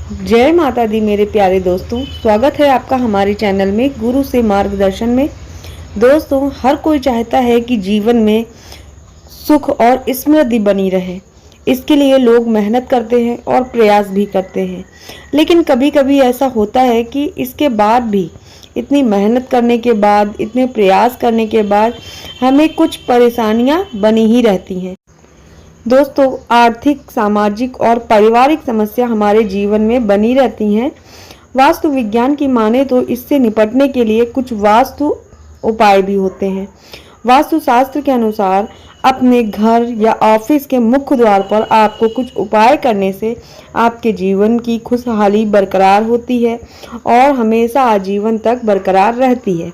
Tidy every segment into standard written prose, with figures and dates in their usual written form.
जय माता दी मेरे प्यारे दोस्तों, स्वागत है आपका हमारे चैनल में गुरु से मार्गदर्शन में। दोस्तों, हर कोई चाहता है कि जीवन में सुख और समृद्धि बनी रहे। इसके लिए लोग मेहनत करते हैं और प्रयास भी करते हैं, लेकिन कभी कभी ऐसा होता है कि इसके बाद भी, इतनी मेहनत करने के बाद, इतने प्रयास करने के बाद हमें कुछ परेशानियां बनी ही रहती हैं। दोस्तों, आर्थिक, सामाजिक और पारिवारिक समस्या हमारे जीवन में बनी रहती हैं। वास्तु विज्ञान की माने तो इससे निपटने के लिए कुछ वास्तु उपाय भी होते हैं। वास्तु शास्त्र के अनुसार अपने घर या ऑफिस के मुख्य द्वार पर आपको कुछ उपाय करने से आपके जीवन की खुशहाली बरकरार होती है और हमेशा आजीवन तक बरकरार रहती है।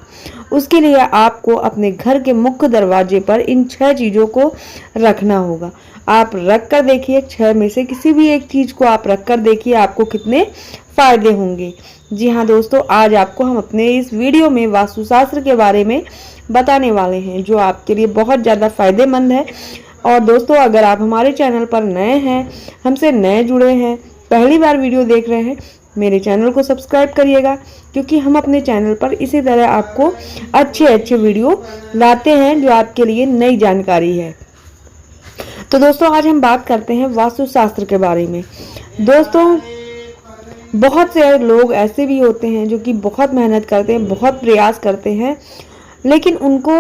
उसके लिए आपको अपने घर के मुख्य दरवाजे पर इन 6 चीज़ों को रखना होगा। आप रख कर देखिए, 6 में से किसी भी एक चीज़ को आप रख कर देखिए, आपको कितने फायदे होंगे। जी हाँ दोस्तों, आज आपको हम अपने इस वीडियो में वास्तुशास्त्र के बारे में बताने वाले हैं, जो आपके लिए बहुत ज़्यादा फायदेमंद है। और दोस्तों, अगर आप हमारे चैनल पर नए हैं, हमसे नए जुड़े हैं, पहली बार वीडियो देख रहे हैं, मेरे चैनल को सब्सक्राइब करिएगा, क्योंकि हम अपने चैनल पर इसी तरह आपको अच्छे वीडियो लाते हैं जो आपके लिए नई जानकारी है। तो दोस्तों, आज हम बात करते हैं वास्तुशास्त्र के बारे में। दोस्तों, बहुत से लोग ऐसे भी होते हैं जो कि बहुत मेहनत करते हैं, बहुत प्रयास करते हैं, लेकिन उनको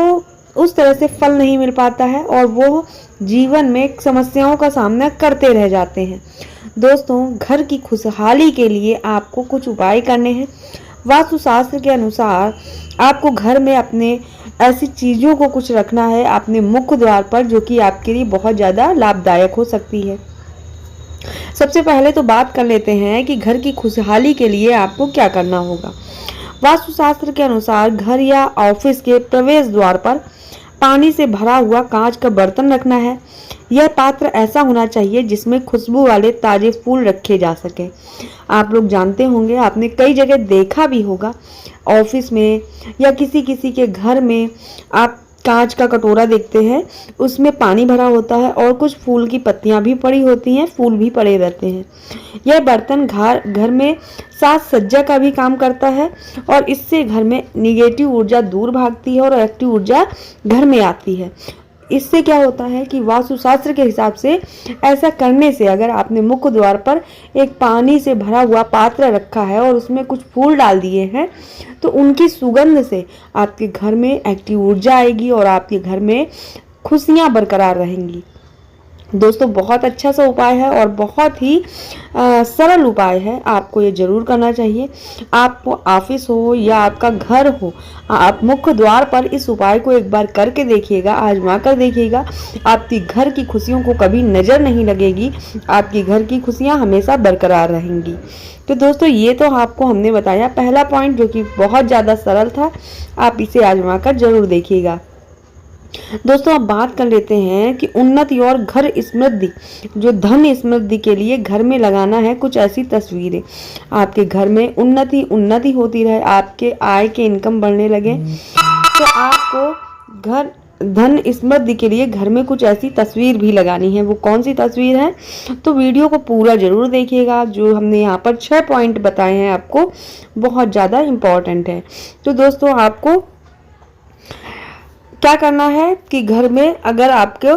उस तरह से फल नहीं मिल पाता है और वो जीवन में समस्याओं का सामना करते रह जाते हैं। दोस्तों, घर की खुशहाली के लिए आपको कुछ उपाय करने हैं। वास्तुशास्त्र के अनुसार आपको घर में अपने ऐसी चीज़ों को कुछ रखना है अपने मुख्य द्वार पर, जो कि आपके लिए बहुत ज़्यादा लाभदायक हो सकती है। सबसे पहले तो बात कर लेते हैं कि घर की खुशहाली के लिए आपको क्या करना होगा। वास्तुशास्त्र के अनुसार घर या ऑफिस के प्रवेश द्वार पर पानी से भरा हुआ कांच का बर्तन रखना है। यह पात्र ऐसा होना चाहिए जिसमें खुशबू वाले ताजे फूल रखे जा सके। आप लोग जानते होंगे, आपने कई जगह देखा भी होगा, ऑफिस में या किसी के घर में आप कांच का कटोरा देखते हैं, उसमें पानी भरा होता है और कुछ फूल की पत्तियां भी पड़ी होती हैं, फूल भी पड़े रहते हैं। यह बर्तन घर में साज सज्जा का भी काम करता है और इससे घर में निगेटिव ऊर्जा दूर भागती है और एक्टिव ऊर्जा घर में आती है। इससे क्या होता है कि वास्तुशास्त्र के हिसाब से ऐसा करने से, अगर आपने मुख्य द्वार पर एक पानी से भरा हुआ पात्र रखा है और उसमें कुछ फूल डाल दिए हैं, तो उनकी सुगंध से आपके घर में एक्टिव ऊर्जा आएगी और आपके घर में खुशियां बरकरार रहेंगी। दोस्तों, बहुत अच्छा सा उपाय है और बहुत ही सरल उपाय है, आपको ये जरूर करना चाहिए। आप ऑफिस हो या आपका घर हो, आप मुख्य द्वार पर इस उपाय को एक बार करके देखिएगा, आजमा कर देखिएगा। आपकी घर की खुशियों को कभी नज़र नहीं लगेगी, आपकी घर की खुशियां हमेशा बरकरार रहेंगी। तो दोस्तों, ये तो आपको हमने बताया पहला पॉइंट, जो कि बहुत ज़्यादा सरल था। आप इसे आजमा कर जरूर देखिएगा। दोस्तों, अब बात कर लेते हैं कि उन्नति और घर समृद्धि, जो धन समृद्धि के लिए घर में लगाना है कुछ ऐसी तस्वीरें। आपके घर में उन्नति होती रहे, आपके आय के इनकम बढ़ने लगे, तो आपको घर धन समृद्धि के लिए घर में कुछ ऐसी तस्वीर भी लगानी है। वो कौन सी तस्वीर है, तो वीडियो को पूरा जरूर देखिएगा। जो हमने यहाँ पर 6 पॉइंट बताए हैं, आपको बहुत ज़्यादा इम्पोर्टेंट है। तो दोस्तों, आपको क्या करना है कि घर में अगर आपको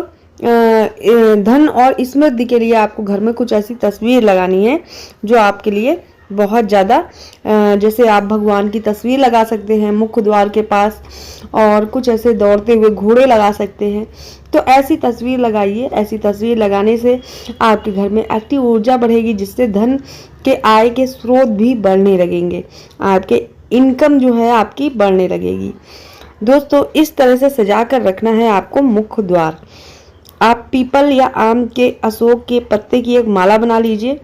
धन और समृद्धि के लिए आपको घर में कुछ ऐसी तस्वीर लगानी है जो आपके लिए बहुत ज़्यादा, जैसे आप भगवान की तस्वीर लगा सकते हैं मुख्य द्वार के पास, और कुछ ऐसे दौड़ते हुए घोड़े लगा सकते हैं। तो ऐसी तस्वीर लगाइए। ऐसी तस्वीर लगाने से आपके घर में एक्टिव ऊर्जा बढ़ेगी, जिससे धन के आय के स्रोत भी बढ़ने लगेंगे, आपके इनकम जो है आपकी बढ़ने लगेगी। दोस्तों, इस तरह से सजा कर रखना है आपको मुख्य द्वार। आप पीपल या आम के, अशोक के पत्ते की एक माला बना लीजिए।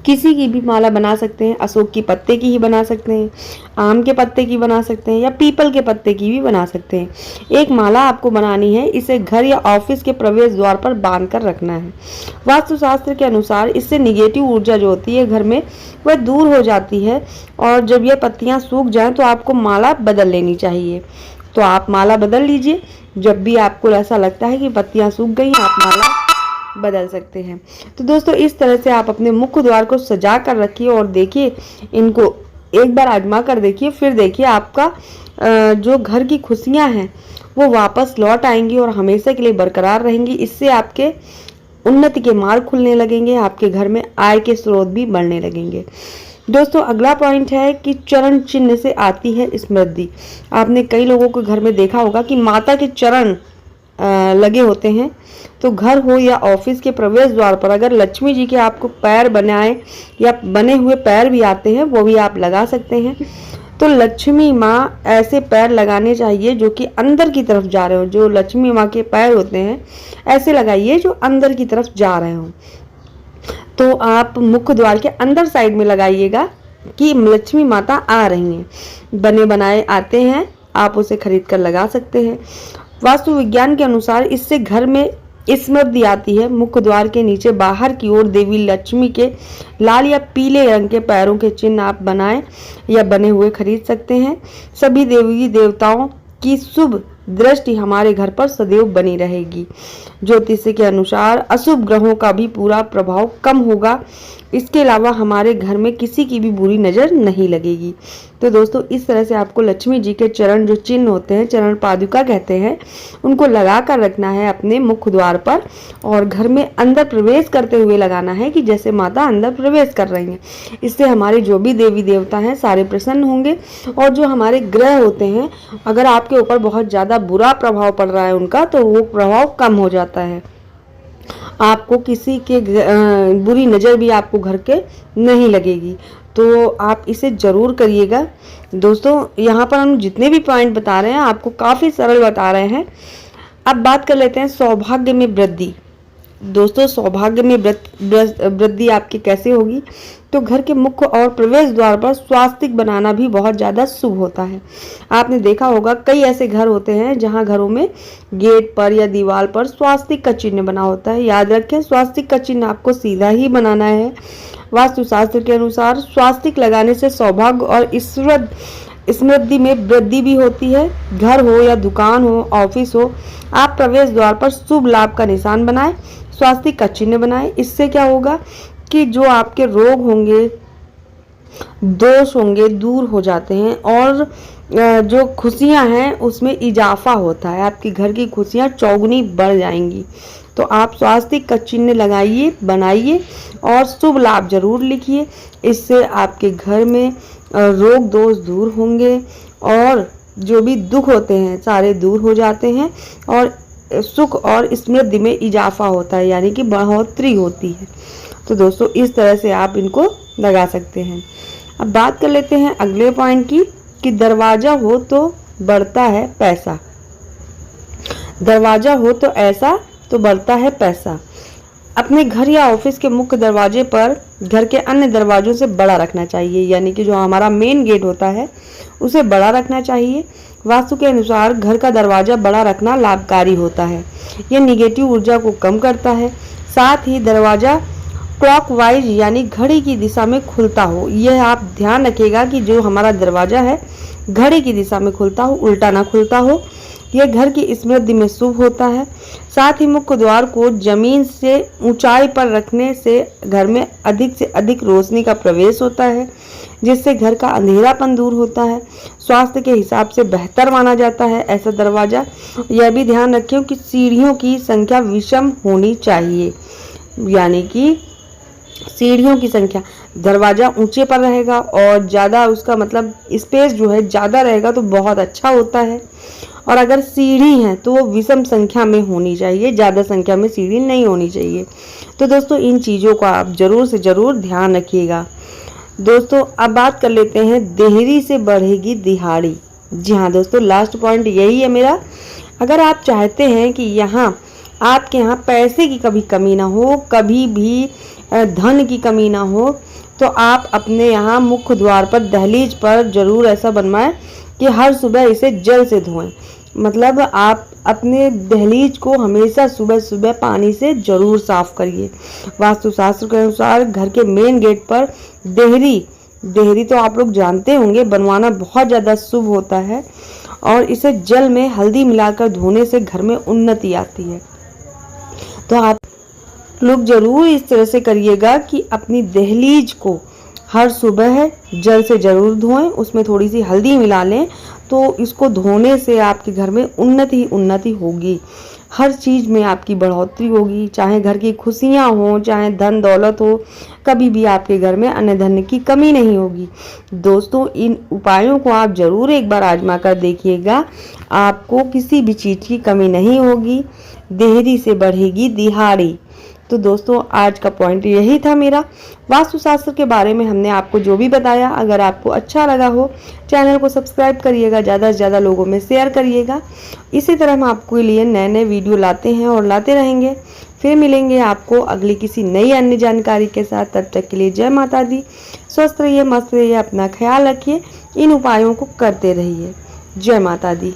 किसी की भी माला बना सकते हैं, अशोक के पत्ते की ही बना सकते हैं, आम के पत्ते की बना सकते हैं, या पीपल के पत्ते की भी बना सकते हैं। एक माला आपको बनानी है, इसे घर या ऑफिस के प्रवेश द्वार पर बांध कर रखना है। वास्तुशास्त्र के अनुसार इससे निगेटिव ऊर्जा जो होती है घर में, वह दूर हो जाती है, और जब यह पत्तियां सूख जाएं तो आपको माला बदल लेनी चाहिए। तो आप माला बदल लीजिए। जब भी आपको ऐसा लगता है कि पत्तियां सूख गई, आप माला बदल सकते हैं। तो दोस्तों इस तरह से आप अपने मुख्य द्वार को सजा कर रखिए और देखिए, इनको एक बार आजमा कर देखिए, फिर देखिए आपका जो घर की खुशियां हैं वो वापस लौट आएंगी और हमेशा के लिए बरकरार रहेंगी। इससे आपके उन्नति के मार्ग खुलने लगेंगे, आपके घर में आय के स्रोत भी बढ़ने लगेंगे। दोस्तों अगला पॉइंट है कि चरण चिन्ह से आती है समृद्धि। आपने कई लोगों के घर में देखा होगा कि माता के चरण लगे होते हैं। तो घर हो या ऑफिस के प्रवेश द्वार पर अगर लक्ष्मी जी के आपको पैर बनाए या बने हुए पैर भी आते हैं, वो भी आप लगा सकते हैं। तो लक्ष्मी माँ ऐसे पैर लगाने चाहिए जो कि अंदर की तरफ जा रहे हो। जो लक्ष्मी माँ के पैर होते हैं ऐसे लगाइए जो अंदर की तरफ जा रहे हो। तो आप मुख्य द्वार के अंदर साइड में लगाइएगा कि लक्ष्मी माता आ रही हैं। बने बनाए आते हैं, आप उसे खरीद कर लगा सकते हैं। वास्तु विज्ञान के अनुसार इससे घर में समृद्धि आती है। मुख्य द्वार के नीचे बाहर की ओर देवी लक्ष्मी के लाल या पीले रंग के पैरों के चिन्ह आप बनाए या बने हुए खरीद सकते हैं। सभी देवी देवताओं की शुभ दृष्टि हमारे घर पर सदैव बनी रहेगी। ज्योतिष के अनुसार अशुभ ग्रहों का भी पूरा प्रभाव कम होगा। इसके अलावा हमारे घर में किसी की भी बुरी नजर नहीं लगेगी। तो दोस्तों इस तरह से आपको लक्ष्मी जी के चरण जो चिन्ह होते हैं, चरण पादुका कहते हैं, उनको लगा कर रखना है अपने मुख्य द्वार पर और घर में अंदर प्रवेश करते हुए लगाना है कि जैसे माता अंदर प्रवेश कर रही हैं। इससे हमारे जो भी देवी देवता हैं सारे प्रसन्न होंगे और जो हमारे ग्रह होते हैं, अगर आपके ऊपर बहुत ज़्यादा बुरा प्रभाव पड़ रहा है उनका, तो वो प्रभाव कम हो जाता है। आपको किसी के बुरी नज़र भी आपको घर के नहीं लगेगी। तो आप इसे ज़रूर करिएगा। दोस्तों यहाँ पर हम जितने भी पॉइंट बता रहे हैं आपको काफ़ी सरल बता रहे हैं। अब बात कर लेते हैं सौभाग्य में वृद्धि। दोस्तों सौभाग्य में वृद्धि आपकी कैसे होगी? तो घर के मुख्य और प्रवेश द्वार पर स्वास्तिक बनाना भी बहुत ज़्यादा शुभ होता है। आपने देखा होगा कई ऐसे घर होते हैं जहां घरों में गेट पर या दीवार पर स्वास्तिक का चिन्ह बना होता है। याद रखें, स्वास्तिक का चिन्ह आपको सीधा ही बनाना है। वास्तुशास्त्र के अनुसार स्वास्तिक लगाने से सौभाग्य और समृद्धि में वृद्धि भी होती है। घर हो या दुकान हो, ऑफिस हो, आप प्रवेश द्वार पर शुभ लाभ का निशान बनाएं, स्वास्तिक का चिन्ह बनाएं। इससे क्या होगा कि जो आपके रोग होंगे, दोष होंगे, दूर हो जाते हैं और जो खुशियां हैं उसमें इजाफा होता है। आपके घर की खुशियां चौगुनी बढ़ जाएंगी। तो आप स्वास्तिक का चिन्ह लगाइए, बनाइए और शुभ लाभ जरूर लिखिए। इससे आपके घर में रोग दोष दूर होंगे और जो भी दुख होते हैं सारे दूर हो जाते हैं और सुख और समृद्धि में इजाफा होता है, यानी कि बढ़ोतरी होती है। तो दोस्तों इस तरह से आप इनको लगा सकते हैं। अब बात कर लेते हैं अगले पॉइंट की कि दरवाजा हो तो बढ़ता है पैसा। दरवाजा हो तो ऐसा तो बढ़ता है पैसा। अपने घर या ऑफिस के मुख्य दरवाजे पर घर के अन्य दरवाजों से बड़ा रखना चाहिए, यानी कि जो हमारा मेन गेट होता है उसे बड़ा रखना चाहिए। वास्तु के अनुसार घर का दरवाजा बड़ा रखना लाभकारी होता है। यह निगेटिव ऊर्जा को कम करता है। साथ ही दरवाजा क्लॉकवाइज यानी घड़ी की दिशा में खुलता हो। यह आप ध्यान रखिएगा कि जो हमारा दरवाजा है घड़ी की दिशा में खुलता हो, उल्टा ना खुलता हो। यह घर की समृद्धि में शुभ होता है। साथ ही मुख्य द्वार को जमीन से ऊंचाई पर रखने से घर में अधिक से अधिक रोशनी का प्रवेश होता है, जिससे घर का अंधेरापन दूर होता है। स्वास्थ्य के हिसाब से बेहतर माना जाता है ऐसा दरवाजा। यह भी ध्यान रखें कि सीढ़ियों की संख्या विषम होनी चाहिए, यानी कि सीढ़ियों की संख्या, दरवाजा ऊंचे पर रहेगा और ज़्यादा उसका मतलब स्पेस जो है ज़्यादा रहेगा तो बहुत अच्छा होता है। और अगर सीढ़ी है तो वो विषम संख्या में होनी चाहिए, ज़्यादा संख्या में सीढ़ी नहीं होनी चाहिए। तो दोस्तों इन चीज़ों को आप ज़रूर से ज़रूर ध्यान रखिएगा। दोस्तों अब बात कर लेते हैं देहरी से बढ़ेगी दिहाड़ी। जी हाँ दोस्तों, लास्ट पॉइंट यही है मेरा। अगर आप चाहते हैं कि आपके यहाँ पैसे की कभी कमी ना हो, कभी भी धन की कमी ना हो, तो आप अपने यहाँ मुख्य द्वार पर दहलीज पर जरूर ऐसा बनवाएं कि हर सुबह इसे जल से धोएं। मतलब आप अपने दहलीज को हमेशा सुबह सुबह पानी से जरूर साफ करिए। वास्तुशास्त्र के अनुसार घर के मेन गेट पर देहरी तो आप लोग जानते होंगे बनवाना बहुत ज़्यादा शुभ होता है और इसे जल में हल्दी मिलाकर धोने से घर में उन्नति आती है। तो लुक जरूर इस तरह से करिएगा कि अपनी दहलीज को हर सुबह जल से ज़रूर धोएं, उसमें थोड़ी सी हल्दी मिला लें, तो इसको धोने से आपके घर में उन्नति उन्नति होगी। हर चीज़ में आपकी बढ़ोतरी होगी, चाहे घर की खुशियाँ हों, चाहे धन दौलत हो, कभी भी आपके घर में अन्न धन की कमी नहीं होगी। दोस्तों, इन उपायों को आप ज़रूर एक बार आजमा कर देखिएगा, आपको किसी भी चीज़ की कमी नहीं होगी। देहरी से बढ़ेगी दिहाड़ी। तो दोस्तों, आज का पॉइंट यही था मेरा। वास्तुशास्त्र के बारे में हमने आपको जो भी बताया, अगर आपको अच्छा लगा हो, चैनल को सब्सक्राइब करिएगा, ज़्यादा से ज़्यादा लोगों में शेयर करिएगा। इसी तरह हम आपके लिए नए नए वीडियो लाते हैं और लाते रहेंगे। फिर मिलेंगे आपको अगली किसी नई अन्य जानकारी के साथ। तब तक के लिए जय माता दी। स्वस्थ रहिए, मस्त रहिए, अपना ख्याल रखिए, इन उपायों को करते रहिए। जय माता दी।